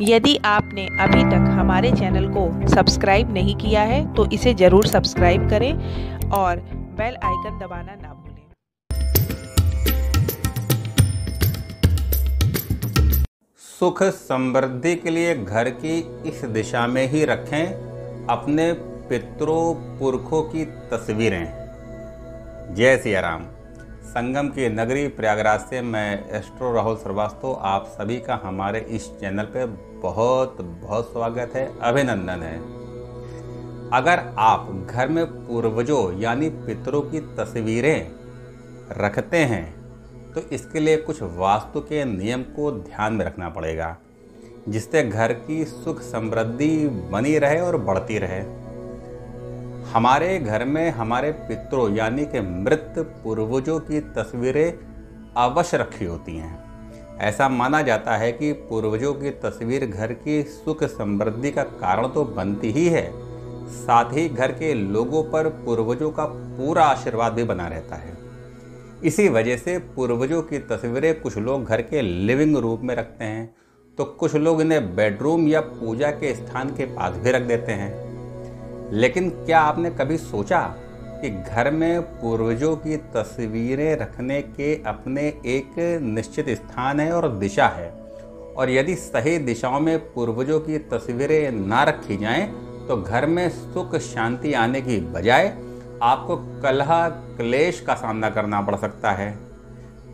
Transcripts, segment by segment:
यदि आपने अभी तक हमारे चैनल को सब्सक्राइब नहीं किया है तो इसे ज़रूर सब्सक्राइब करें और बेल आइकन दबाना ना भूलें। सुख समृद्धि के लिए घर की इस दिशा में ही रखें अपने पितरों पुरखों की तस्वीरें। जय सिया राम। संगम की नगरी प्रयागराज से मैं एस्ट्रो राहुल श्रीवास्तव आप सभी का हमारे इस चैनल पे बहुत बहुत स्वागत है, अभिनंदन है। अगर आप घर में पूर्वजों यानी पितरों की तस्वीरें रखते हैं तो इसके लिए कुछ वास्तु के नियम को ध्यान में रखना पड़ेगा, जिससे घर की सुख समृद्धि बनी रहे और बढ़ती रहे। हमारे घर में हमारे पितरों यानी कि मृत पूर्वजों की तस्वीरें अवश्य रखी होती हैं। ऐसा माना जाता है कि पूर्वजों की तस्वीर घर की सुख समृद्धि का कारण तो बनती ही है, साथ ही घर के लोगों पर पूर्वजों का पूरा आशीर्वाद भी बना रहता है। इसी वजह से पूर्वजों की तस्वीरें कुछ लोग घर के लिविंग रूम में रखते हैं, तो कुछ लोग इन्हें बेडरूम या पूजा के स्थान के पास भी रख देते हैं। लेकिन क्या आपने कभी सोचा कि घर में पूर्वजों की तस्वीरें रखने के अपने एक निश्चित स्थान है और दिशा है, और यदि सही दिशाओं में पूर्वजों की तस्वीरें ना रखी जाएं तो घर में सुख शांति आने की बजाय आपको कलह क्लेश का सामना करना पड़ सकता है।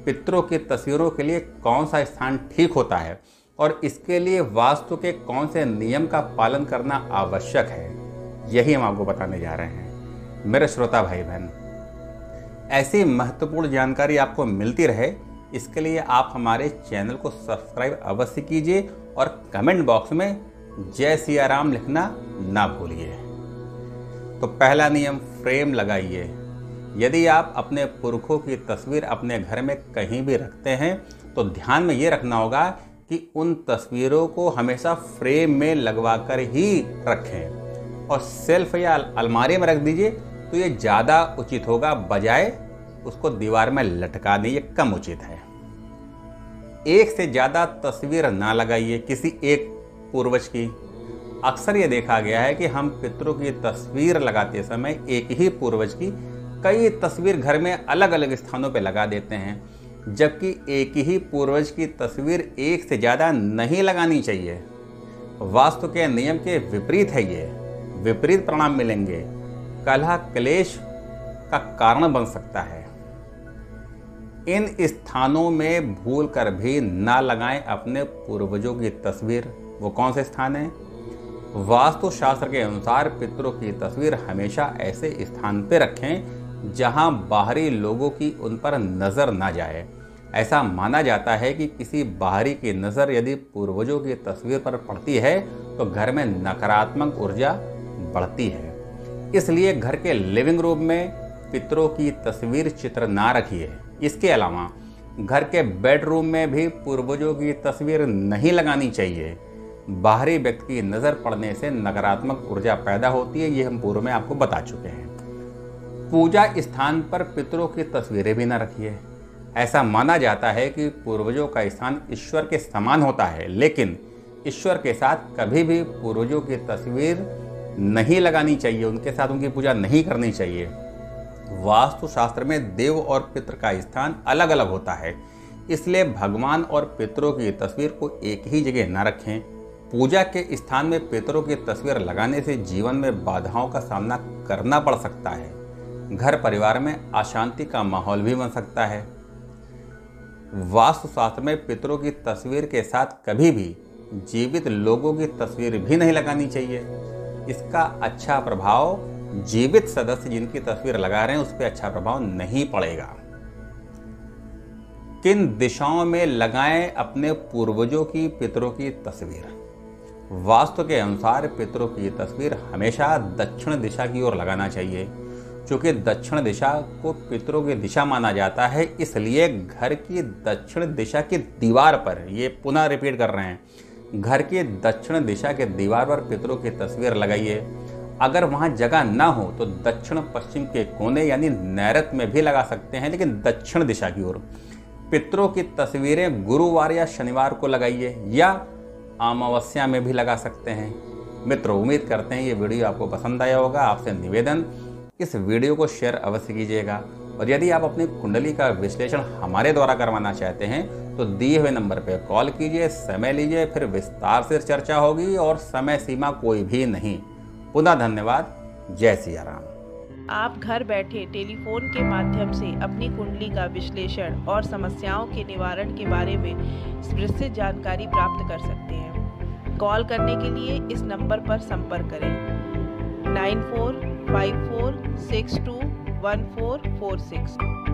पितरों की तस्वीरों के लिए कौन सा स्थान ठीक होता है और इसके लिए वास्तु के कौन से नियम का पालन करना आवश्यक है, यही हम आपको बताने जा रहे हैं मेरे श्रोता भाई बहन। ऐसी महत्वपूर्ण जानकारी आपको मिलती रहे, इसके लिए आप हमारे चैनल को सब्सक्राइब अवश्य कीजिए और कमेंट बॉक्स में जय सिया राम लिखना ना भूलिए। तो पहला नियम, फ्रेम लगाइए। यदि आप अपने पुरखों की तस्वीर अपने घर में कहीं भी रखते हैं तो ध्यान में ये रखना होगा कि उन तस्वीरों को हमेशा फ्रेम में लगवा कर ही रखें, और सेल्फ या अलमारी में रख दीजिए तो ये ज़्यादा उचित होगा, बजाय उसको दीवार में लटकाने ये कम उचित है। एक से ज़्यादा तस्वीर ना लगाइए किसी एक पूर्वज की। अक्सर ये देखा गया है कि हम पितरों की तस्वीर लगाते समय एक ही पूर्वज की कई तस्वीर घर में अलग अलग स्थानों पर लगा देते हैं, जबकि एक ही पूर्वज की तस्वीर एक से ज़्यादा नहीं लगानी चाहिए। वास्तु के नियम के विपरीत है ये, विपरीत परिणाम मिलेंगे, कलह क्लेश का कारण बन सकता है। इन स्थानों में भूल कर भी ना लगाएं अपने पूर्वजों की तस्वीर। वो कौन से स्थान है? वास्तु शास्त्र के अनुसार पितरों की तस्वीर हमेशा ऐसे स्थान पर रखें जहां बाहरी लोगों की उन पर नजर ना जाए। ऐसा माना जाता है कि किसी बाहरी की नज़र यदि पूर्वजों की तस्वीर पर पड़ती है तो घर में नकारात्मक ऊर्जा बढ़ती है। इसलिए घर के लिविंग रूम में पितरों की तस्वीर चित्र ना रखिए। इसके अलावा घर के बेडरूम में भी पूर्वजों की तस्वीर नहीं लगानी चाहिए। बाहरी व्यक्ति की नज़र पड़ने से नकारात्मक ऊर्जा पैदा होती है, ये हम पूर्व में आपको बता चुके हैं। पूजा स्थान पर पितरों की तस्वीरें भी ना रखिए। ऐसा माना जाता है कि पूर्वजों का स्थान ईश्वर के समान होता है, लेकिन ईश्वर के साथ कभी भी पूर्वजों की तस्वीर नहीं लगानी चाहिए, उनके साथ उनकी पूजा नहीं करनी चाहिए। वास्तु शास्त्र में देव और पितृ का स्थान अलग अलग होता है, इसलिए भगवान और पितरों की तस्वीर को एक ही जगह न रखें। पूजा के स्थान में पितरों की तस्वीर लगाने से जीवन में बाधाओं का सामना करना पड़ सकता है। घर परिवार में अशांति का माहौल भी बन सकता है। वास्तु शास्त्र में पितरों की तस्वीर के साथ कभी भी जीवित लोगों की तस्वीर भी नहीं लगानी चाहिए। इसका अच्छा प्रभाव जीवित सदस्य जिनकी तस्वीर लगा रहे हैं उस पर अच्छा प्रभाव नहीं पड़ेगा। किन दिशाओं में लगाएं अपने पूर्वजों की पितरों की तस्वीर? वास्तु के अनुसार पितरों की तस्वीर हमेशा दक्षिण दिशा की ओर लगाना चाहिए। चूँकि दक्षिण दिशा को पितरों की दिशा माना जाता है, इसलिए घर की दक्षिण दिशा की दीवार पर, ये पुनः रिपीट कर रहे हैं, घर की दक्षिण दिशा के दीवार पर पितरों की तस्वीर लगाइए। अगर वहाँ जगह ना हो तो दक्षिण पश्चिम के कोने यानी नैऋत्य में भी लगा सकते हैं, लेकिन दक्षिण दिशा की ओर। पितरों की तस्वीरें गुरुवार या शनिवार को लगाइए, या अमावस्या में भी लगा सकते हैं। मित्रों, उम्मीद करते हैं ये वीडियो आपको पसंद आया होगा। आपसे निवेदन, इस वीडियो को शेयर अवश्य कीजिएगा। और यदि आप अपनी कुंडली का विश्लेषण हमारे द्वारा करवाना चाहते हैं तो दिए हुए नंबर पर कॉल कीजिए, समय लीजिए, फिर विस्तार से चर्चा होगी और समय सीमा कोई भी नहीं। पुनः धन्यवाद। जय सिया राम। आप घर बैठे टेलीफोन के माध्यम से अपनी कुंडली का विश्लेषण और समस्याओं के निवारण के बारे में विस्तृत जानकारी प्राप्त कर सकते हैं। कॉल करने के लिए इस नंबर पर संपर्क करें 9454621446।